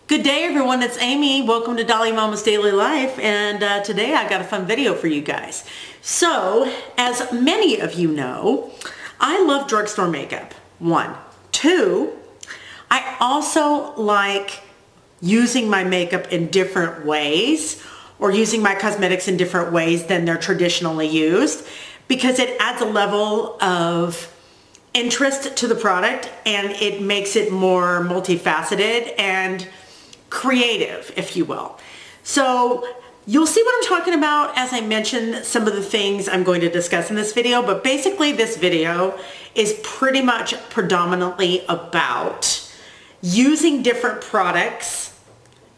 Good day everyone, it's Amy. Welcome to Dolly Mama's Daily Life, and today I got a fun video for you guys. So, as many of you know, I love drugstore makeup, 1. 2, I also like using my makeup in different ways, or using my cosmetics in different ways than they're traditionally used, because it adds a level of interest to the product and it makes it more multifaceted and creative, if you will. So you'll see what I'm talking about as I mention some of the things I'm going to discuss in this video, but basically this video is pretty much predominantly about using different products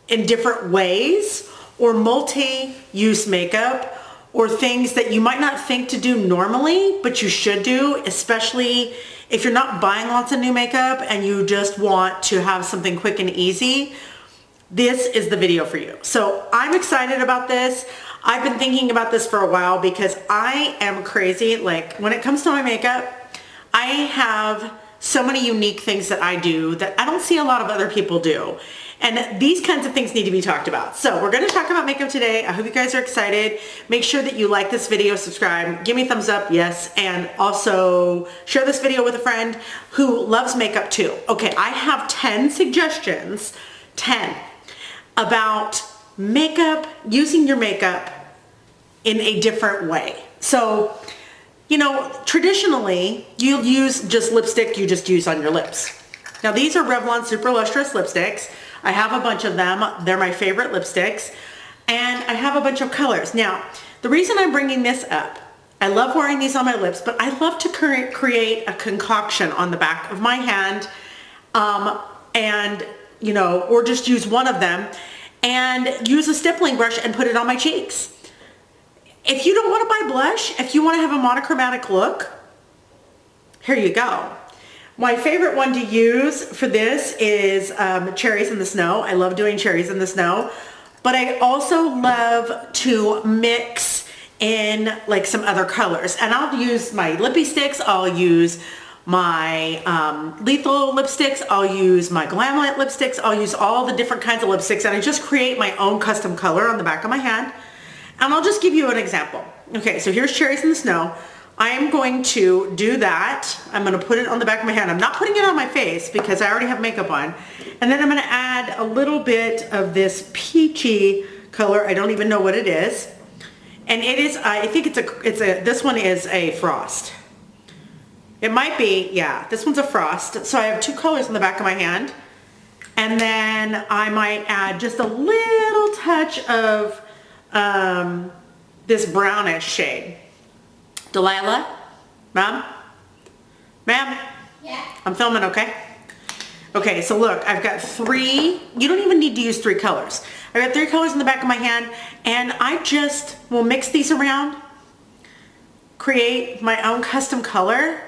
in different ways, or multi-use makeup, or things that you might not think to do normally, but you should do, especially if you're not buying lots of new makeup and you just want to have something quick and easy. This is the video for you. So I'm excited about this. I've been thinking about this for a while because I am crazy. Like, when it comes to my makeup, I have so many unique things that I do that I don't see a lot of other people do. And these kinds of things need to be talked about. So we're going to talk about makeup today. I hope you guys are excited. Make sure that you like this video, subscribe, give me a thumbs up, yes, and also share this video with a friend who loves makeup too. Okay, I have 10 suggestions, 10, about makeup, using your makeup in a different way. So, you know, traditionally, you'll use just lipstick you just use on your lips. Now, these are Revlon Super Lustrous lipsticks. I have a bunch of them. They're my favorite lipsticks. And I have a bunch of colors. Now, the reason I'm bringing this up, I love wearing these on my lips, but I love to create a concoction on the back of my hand, and, you know, or just use one of them and use a stippling brush and put it on my cheeks. If you don't want to buy blush, if you want to have a monochromatic look, here you go. My favorite one to use for this is Cherries in the Snow. I love doing Cherries in the Snow, but I also love to mix in like some other colors. And I'll use my lippy sticks, I'll use my lethal lipsticks, I'll use my Glamlit lipsticks, I'll use all the different kinds of lipsticks, and I just create my own custom color on the back of my hand. And I'll just give you an example. Okay, so here's Cherries in the Snow. I am going to do that. I'm going to put it on the back of my hand. I'm not putting it on my face because I already have makeup on. And then I'm going to add a little bit of this peachy color. I don't even know what it is. And it is, I think this one is a frost. It might be, yeah, this one's a frost. So I have 2 colors on the back of my hand. And then I might add just a little touch of this brownish shade. Delilah? Mom? Ma'am? Yeah. I'm filming, okay? Okay, so look, I've got 3, you don't even need to use 3 colors. I've got 3 colors in the back of my hand, and I just will mix these around, create my own custom color,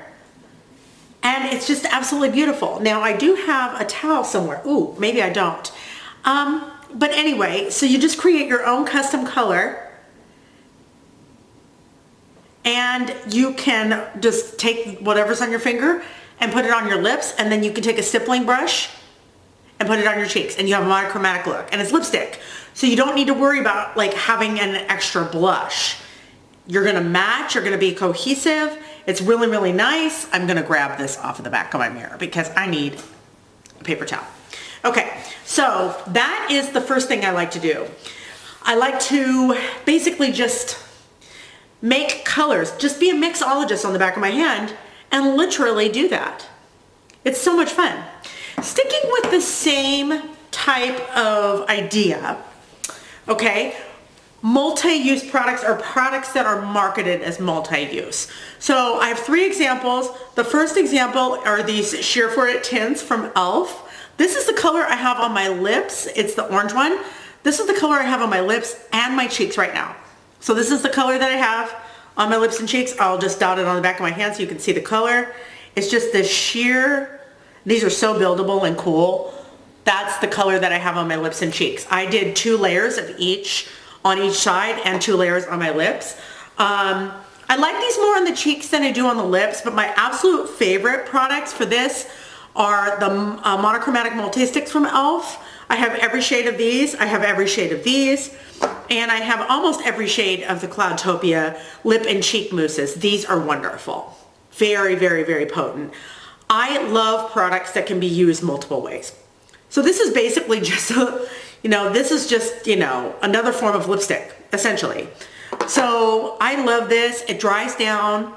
and it's just absolutely beautiful. Now, I do have a towel somewhere. Ooh, maybe I don't. But anyway, so you just create your own custom color, and you can just take whatever's on your finger and put it on your lips, and then you can take a stippling brush and put it on your cheeks, and you have a monochromatic look, and it's lipstick. So you don't need to worry about like having an extra blush. You're gonna match, you're gonna be cohesive. It's really, really nice. I'm gonna grab this off of the back of my mirror because I need a paper towel. Okay, so that is the first thing I like to do. I like to basically just make colors, just be a mixologist on the back of my hand and literally do that. It's so much fun. Sticking with the same type of idea, okay, multi-use products are products that are marketed as multi-use. So I have 3 examples. The first example are these Sheer For It tints from e.l.f. This is the color I have on my lips. It's the orange one. This is the color I have on my lips and my cheeks right now. So this is the color that I have on my lips and cheeks. I'll just dot it on the back of my hand so you can see the color. It's just this sheer, these are so buildable and cool. That's the color that I have on my lips and cheeks. I did 2 layers of each on each side and 2 layers on my lips. I like these more on the cheeks than I do on the lips, but my absolute favorite products for this are the monochromatic multi-sticks from e.l.f. I have every shade of these. I have every shade of these. And I have almost every shade of the Cloudtopia lip and cheek mousses. These are wonderful. Very, very, very potent. I love products that can be used multiple ways. So this is basically just, this is just, another form of lipstick, essentially. So I love this. It dries down,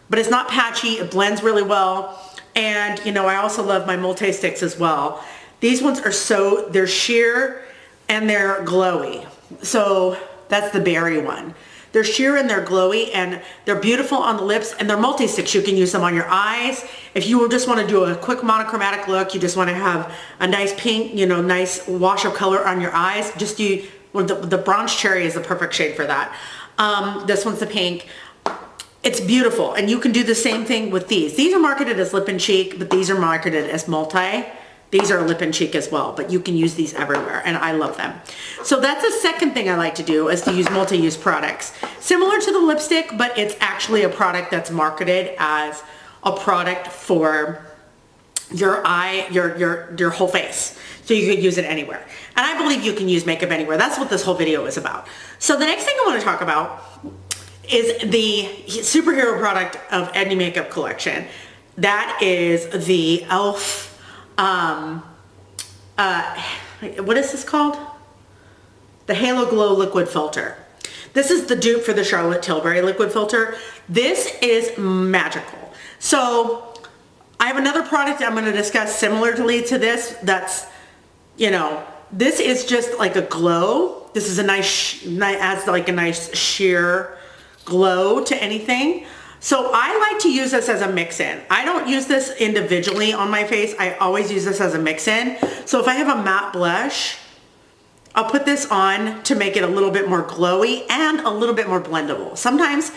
but it's not patchy. It blends really well. And, I also love my multi-sticks as well. These ones are they're sheer and they're glowy. So that's the berry one. They're sheer and they're glowy and they're beautiful on the lips, and they're multi-sticks. You can use them on your eyes. If you just want to do a quick monochromatic look, you just want to have a nice pink, nice wash of color on your eyes, just the bronze cherry is the perfect shade for that. This one's the pink. It's beautiful, and you can do the same thing with these. These are marketed as lip and cheek, but these are marketed as multi. These are lip and cheek as well, but you can use these everywhere, and I love them. So that's the second thing I like to do, is to use multi-use products. Similar to the lipstick, but it's actually a product that's marketed as a product for your eye, your whole face. So you could use it anywhere. And I believe you can use makeup anywhere. That's what this whole video is about. So the next thing I want to talk about is the superhero product of any makeup collection. That is the e.l.f. What is this called? The Halo Glow Liquid Filter. This is the dupe for the Charlotte Tilbury Liquid Filter. This is magical. So I have another product I'm going to discuss similarly to this. That's, this is just like a glow. This is a adds like a nice sheer glow to anything. So I like to use this as a mix-in. I don't use this individually on my face. I always use this as a mix-in. So if I have a matte blush, I'll put this on to make it a little bit more glowy and a little bit more blendable. Sometimes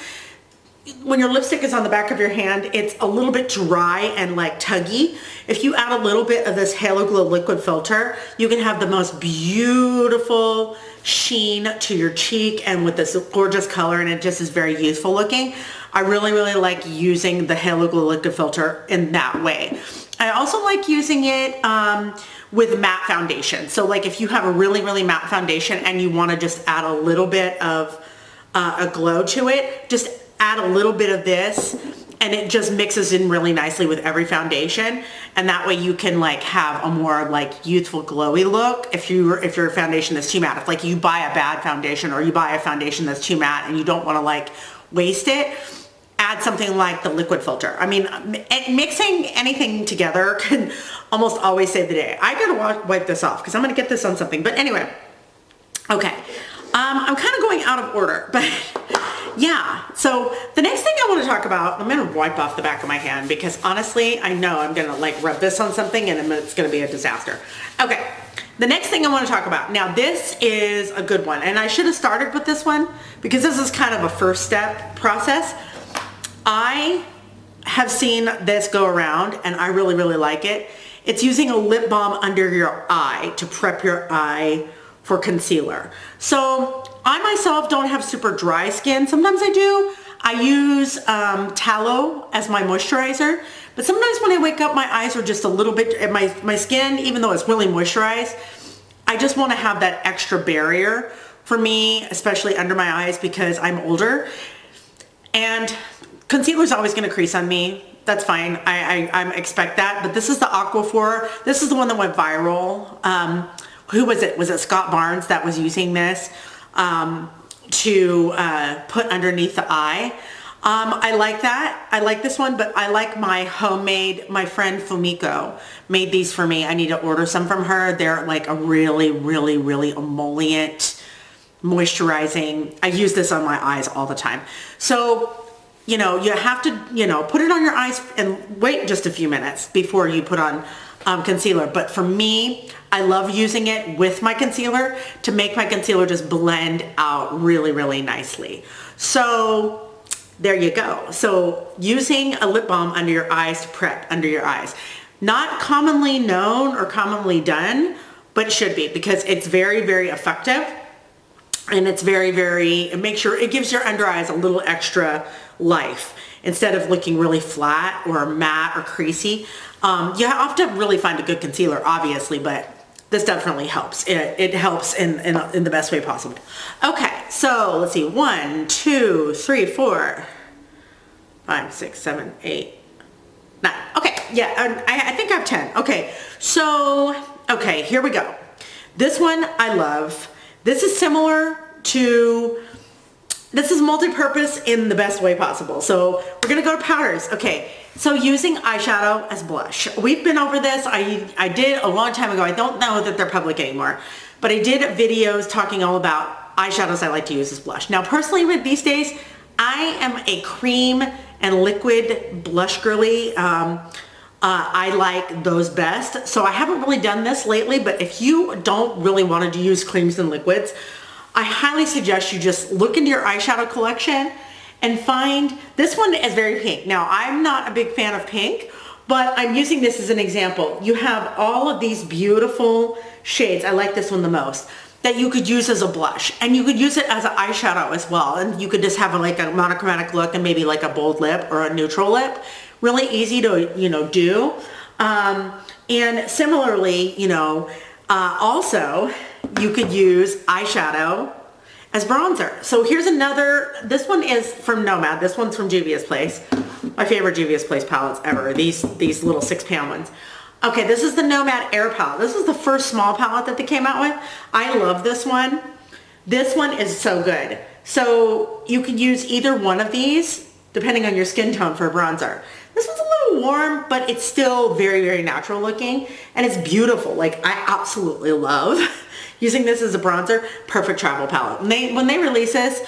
when your lipstick is on the back of your hand, it's a little bit dry and like tuggy. If you add a little bit of this Halo Glow Liquid Filter, you can have the most beautiful sheen to your cheek and with this gorgeous color, and it just is very youthful looking. I really, really like using the Halo Glow Liquid Filter in that way. I also like using it with matte foundation. So like if you have a really, really matte foundation and you want to just add a little bit of a glow to it, just add a little bit of this and it just mixes in really nicely with every foundation, and that way you can like have a more like youthful glowy look if your foundation is too matte. If like you buy a bad foundation or you buy a foundation that's too matte and you don't want to like waste it, add something like the liquid filter. I mean, mixing anything together can almost always save the day. I gotta wipe this off because I'm gonna get this on something, but anyway, okay. I'm kind of going out of order, but yeah. So the next thing I want to talk about, I'm going to wipe off the back of my hand because honestly, I know I'm going to like rub this on something and it's going to be a disaster. Okay. The next thing I want to talk about. Now this is a good one, and I should have started with this one because this is kind of a first step process. I have seen this go around and I really, really like it. It's using a lip balm under your eye to prep your eye for concealer. So I myself don't have super dry skin. Sometimes I do. I use tallow as my moisturizer, but sometimes when I wake up, my eyes are just a little bit, my skin, even though it's really moisturized, I just want to have that extra barrier for me, especially under my eyes because I'm older. And concealer is always going to crease on me. That's fine. I expect that. But this is the Aquaphor. This is the one that went viral. Who was it? Was it Scott Barnes that was using this to put underneath the eye? I like that. I like this one, but I like my homemade, my friend Fumiko made these for me. I need to order some from her. They're like a really, really, really emollient, moisturizing. I use this on my eyes all the time. So, you have to, put it on your eyes and wait just a few minutes before you put on concealer. But for me, I love using it with my concealer to make my concealer just blend out really, really nicely. So there you go. So using a lip balm under your eyes to prep under your eyes. Not commonly known or commonly done, but should be because it's very, very effective. And it's very, very, make sure it gives your under eyes a little extra life instead of looking really flat or matte or creasy. You have to really find a good concealer, obviously, but this definitely helps. It helps in the best way possible. Okay, so let's see, 1, 2, 3, 4, 5, 6, 7, 8, 9. Okay, yeah, I think I have 10. Okay, so, okay, here we go. This one I love. This is similar to, this is multi-purpose in the best way possible. So we're gonna go to powders. Okay, so using eyeshadow as blush. We've been over this. I did a long time ago. I don't know that they're public anymore, but I did videos talking all about eyeshadows I like to use as blush. Now personally with these days, I am a cream and liquid blush girly. I like those best. So I haven't really done this lately, but if you don't really want to use creams and liquids, I highly suggest you just look into your eyeshadow collection and find, this one is very pink. Now I'm not a big fan of pink, but I'm using this as an example. You have all of these beautiful shades. I like this one the most, that you could use as a blush, and you could use it as an eyeshadow as well. And you could just have like a monochromatic look and maybe like a bold lip or a neutral lip. Really easy to, do. And similarly, also you could use eyeshadow as bronzer. So here's another, this one is from Nomad. This one's from Juvia's Place. My favorite Juvia's Place palettes ever. These little 6-pound ones. Okay, this is the Nomad Air palette. This is the first small palette that they came out with. I love this one. This one is so good. So you could use either one of these depending on your skin tone for a bronzer. This one's a little warm, but it's still very, very natural looking, and it's beautiful. Like, I absolutely love using this as a bronzer. Perfect travel palette. When they release this,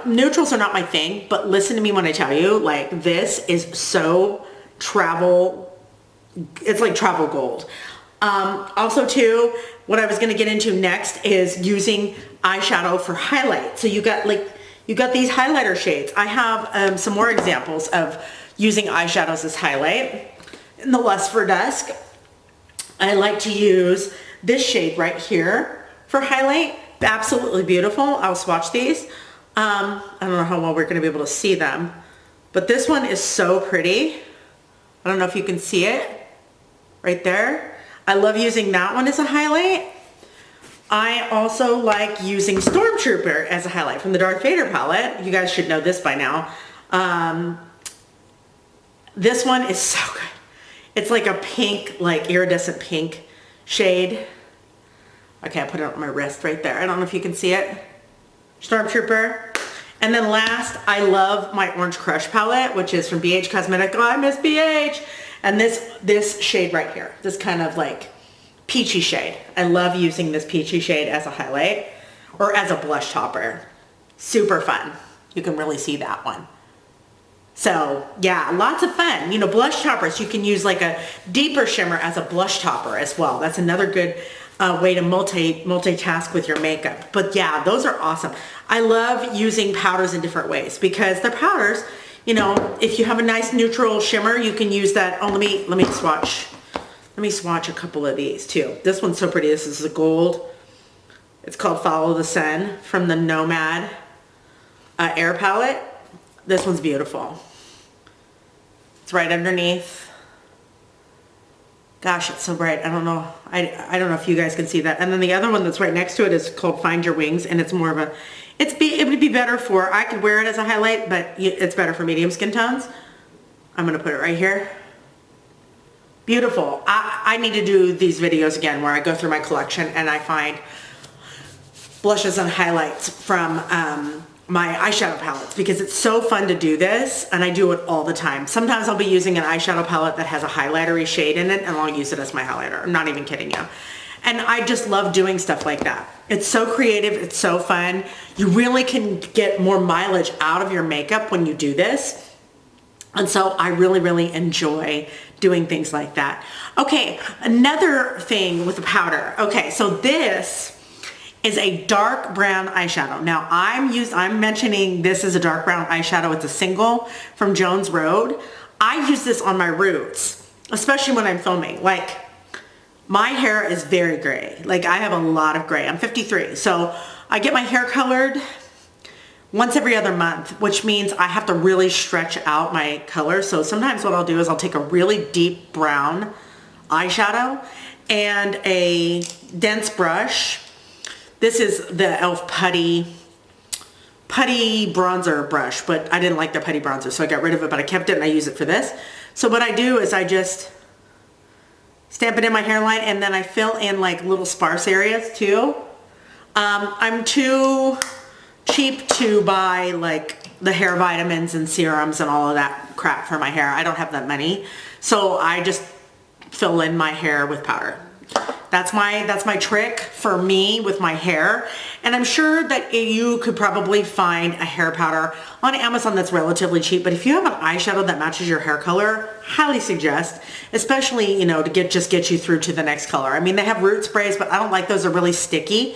neutrals are not my thing, but listen to me when I tell you, like, this is so travel, it's like travel gold. Also too, what I was gonna get into next is using eyeshadow for highlight. So you got these highlighter shades. I have some more examples of using eyeshadows as highlight. In the Lust for Dusk, I like to use this shade right here for highlight. Absolutely beautiful. I'll swatch these. I don't know how well we're gonna be able to see them, but this one is so pretty. I don't know if you can see it right there. I love using that one as a highlight. I also like using Stormtrooper as a highlight from the Darth Vader palette. You guys should know this by now. This one is so good. It's like a pink, like iridescent pink shade. Okay, I put it on my wrist right there. I don't know if you can see it. Stormtrooper. And then last, I love my Orange Crush palette, which is from BH Cosmetics. Oh, I miss BH. And this shade right here, this kind of like peachy shade. I love using this peachy shade as a highlight or as a blush topper. Super fun. You can really see that one. So yeah, lots of fun. Blush toppers, you can use like a deeper shimmer as a blush topper as well. That's another good way to multitask with your makeup. But yeah, those are awesome. I love using powders in different ways because they're powders. If you have a nice neutral shimmer, you can use that. Oh, let me swatch. Let me swatch a couple of these too. This one's so pretty. This is a gold. It's called Follow the Sun from the Nomad Air palette. This one's beautiful. It's right underneath. Gosh, it's so bright. I don't know. I don't know if you guys can see that. And then the other one that's right next to it is called Find Your Wings, and it's more of a, it would be better for, I could wear it as a highlight, but it's better for medium skin tones. I'm gonna put it right here. Beautiful. I need to do these videos again where I go through my collection and I find blushes and highlights from my eyeshadow palettes because it's so fun to do this, and I do it all the time. Sometimes I'll be using an eyeshadow palette that has a highlightery shade in it and I'll use it as my highlighter. I'm not even kidding you. And I just love doing stuff like that. It's so creative, it's so fun. You really can get more mileage out of your makeup when you do this. And so I really, really enjoy doing things like that. Okay, another thing with the powder. Okay, so this is a dark brown eyeshadow. Now I'm mentioning this is a dark brown eyeshadow. It's a single from Jones Road. I use this on my roots, especially when I'm filming. Like, my hair is very gray. Like, I have a lot of gray. I'm 53, so I get my hair colored once every other month, which means I have to really stretch out my color. So sometimes what I'll do is I'll take a really deep brown eyeshadow, and a dense brush. This is the e.l.f. Putty bronzer brush, but I didn't like the putty bronzer, so I got rid of it, but I kept it and I use it for this. So what I do is I just stamp it in my hairline, and then I fill in like little sparse areas too. I'm too cheap to buy like the hair vitamins and serums and all of that crap for my hair. I don't have that money. So I just fill in my hair with powder. That's my trick for me with my hair. And I'm sure that you could probably find a hair powder on Amazon that's relatively cheap. But if you have an eyeshadow that matches your hair color, highly suggest, especially, you know, to just get you through to the next color. I mean, they have root sprays, but I don't like those. They're really sticky.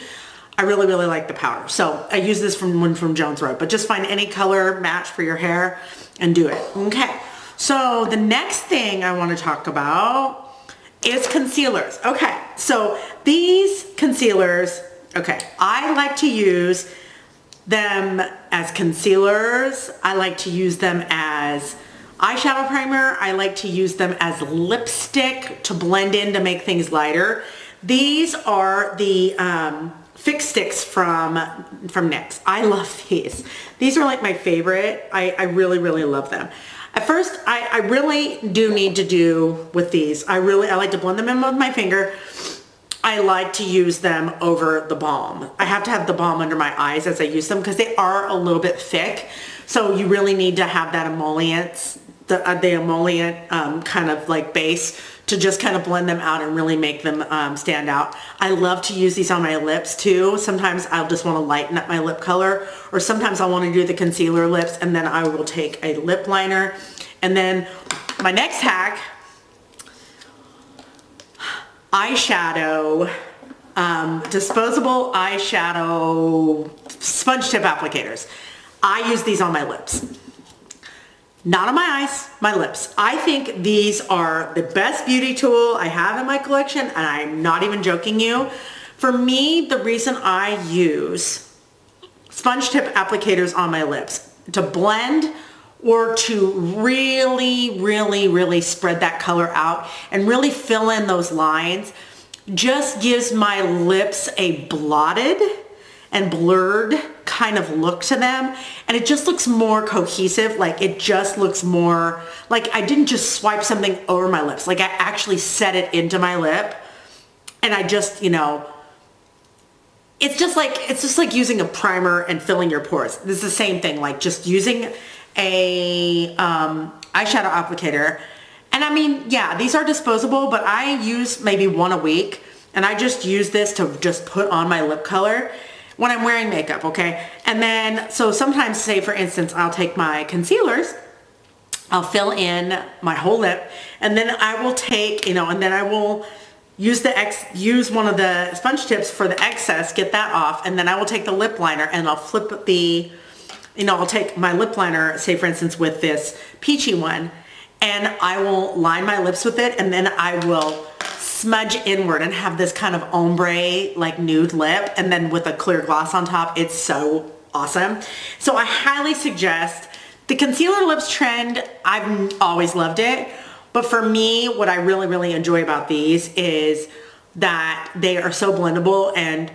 I really, really like the powder. So I use this from Jones Road, but just find any color match for your hair and do it. Okay. So the next thing I want to talk about is concealers. Okay, so these concealers, okay, I like to use them as concealers. I like to use them as eyeshadow primer. I like to use them as lipstick to blend in to make things lighter. These are the Fix Sticks from NYX. I love these. These are like my favorite. I really, really love them. At first, I really do need to do with these. I like to blend them in with my finger. I like to use them over the balm. I have to have the balm under my eyes as I use them because they are a little bit thick. So you really need to have that emollient, the emollient kind of like base to just kind of blend them out and really make them stand out. I love to use these on my lips too. Sometimes I'll just want to lighten up my lip color, or sometimes I want to do the concealer lips, and then I will take a lip liner. And then my next hack, eyeshadow, disposable eyeshadow sponge tip applicators. I use these on my lips. Not on my eyes, my lips. I think these are the best beauty tool I have in my collection, and I'm not even joking you. For me, the reason I use sponge tip applicators on my lips to blend or to really, really, really spread that color out and really fill in those lines just gives my lips a blotted and blurred kind of look to them, and it just looks more cohesive. Like it just looks more like I didn't just swipe something over my lips, like I actually set it into my lip, and I just, you know, it's just like using a primer and filling your pores. This is the same thing, like just using a eyeshadow applicator. And I mean, yeah, these are disposable, but I use maybe one a week, and I just use this to just put on my lip color when I'm wearing makeup, okay? And then, so sometimes, say for instance, I'll take my concealers, I'll fill in my whole lip, and then I will take, you know, and then I will use one of the sponge tips for the excess, get that off, and then I will take the lip liner and I'll flip the, you know, I'll take my lip liner, say for instance with this peachy one, and I will line my lips with it, and then I will smudge inward and have this kind of ombre like nude lip, and then with a clear gloss on top. It's so awesome. So I highly suggest the concealer lips trend. I've always loved it, but for me, what I really, really enjoy about these is that they are so blendable, and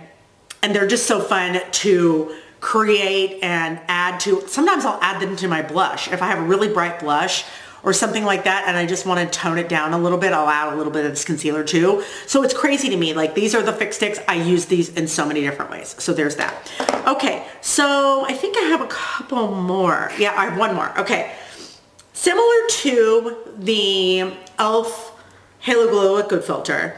they're just so fun to create and add to. Sometimes I'll add them to my blush. If I have a really bright blush or something like that, and I just want to tone it down a little bit, I'll add a little bit of this concealer too. So it's crazy to me. Like, these are the Fix Sticks. I use these in so many different ways. So there's that. Okay, so I think I have a couple more. Yeah, I have one more. Okay. Similar to the e.l.f. Halo Glow Liquid Filter,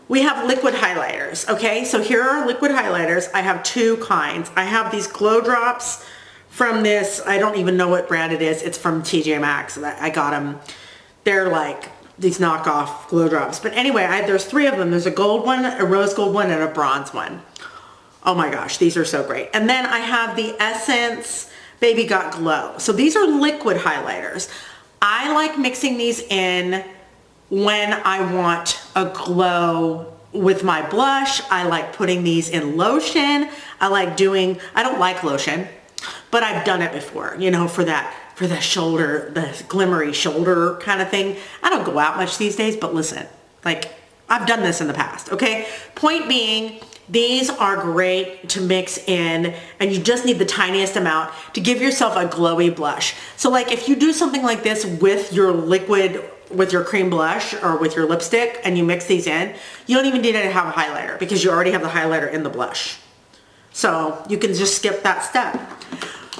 we have liquid highlighters. Okay, so here are liquid highlighters. I have two kinds. I have these glow drops from this, I don't even know what brand it is. It's from TJ Maxx. I got them. They're like these knockoff glow drops. But anyway, there's three of them. There's a gold one, a rose gold one, and a bronze one. Oh my gosh, these are so great. And then I have the Essence Baby Got Glow. So these are liquid highlighters. I like mixing these in when I want a glow with my blush. I like putting these in lotion. I don't like lotion, but I've done it before, you know, for the shoulder, the glimmery shoulder kind of thing. I don't go out much these days, but listen, like, I've done this in the past, okay? Point being, these are great to mix in, and you just need the tiniest amount to give yourself a glowy blush. So like if you do something like this with your liquid, with your cream blush or with your lipstick, and you mix these in, you don't even need to have a highlighter because you already have the highlighter in the blush. So you can just skip that step.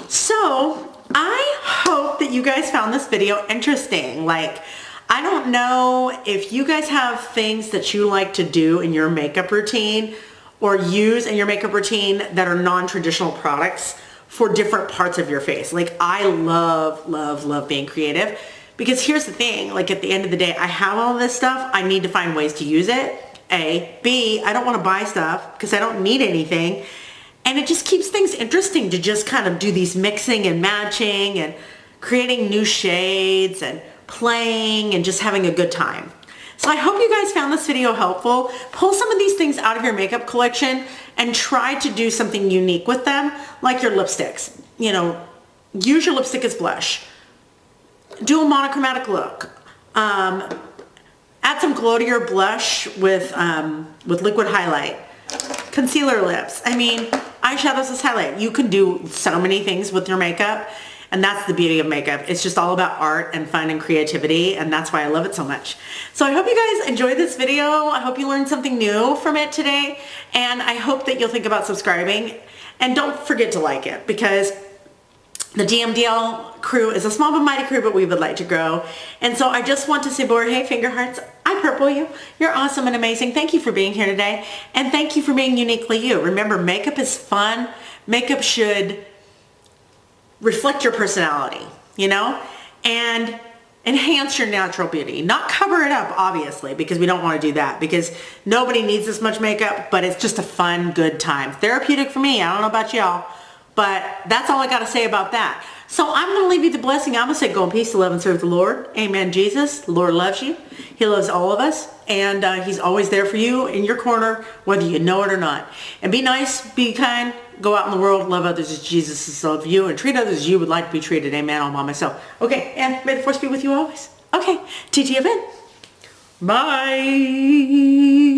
So I hope that you guys found this video interesting. Like, I don't know if you guys have things that you like to do in your makeup routine or use in your makeup routine that are non-traditional products for different parts of your face. Like, I love, love, love being creative, because here's the thing, like at the end of the day, I have all this stuff. I need to find ways to use it, A. B, I don't want to buy stuff because I don't need anything. And it just keeps things interesting to just kind of do these mixing and matching and creating new shades and playing and just having a good time. So I hope you guys found this video helpful. Pull some of these things out of your makeup collection and try to do something unique with them, like your lipsticks. You know, use your lipstick as blush. Do a monochromatic look. Add some glow to your blush with liquid highlight. Concealer lips. I mean, eyeshadows as highlight. You can do so many things with your makeup, and that's the beauty of makeup. It's just all about art and fun and creativity, and that's why I love it so much. So I hope you guys enjoyed this video. I hope you learned something new from it today, and I hope that you'll think about subscribing. And don't forget to like it, because the DMDL crew is a small but mighty crew, but we would like to grow. And so I just want to say, Borge, finger hearts, I purple you. You're awesome and amazing. Thank you for being here today. And thank you for being uniquely you. Remember, makeup is fun. Makeup should reflect your personality, you know, and enhance your natural beauty. Not cover it up, obviously, because we don't want to do that, because nobody needs this much makeup, but it's just a fun, good time. Therapeutic for me. I don't know about y'all. But that's all I got to say about that. So I'm going to leave you the blessing. I'm going to say go in peace, to love and serve the Lord. Amen, Jesus. The Lord loves you. He loves all of us. And He's always there for you in your corner, whether you know it or not. And be nice, be kind, go out in the world, love others as Jesus has loved you, and treat others as you would like to be treated. Amen, all by myself. Okay, and may the force be with you always. Okay, TTFN. Bye.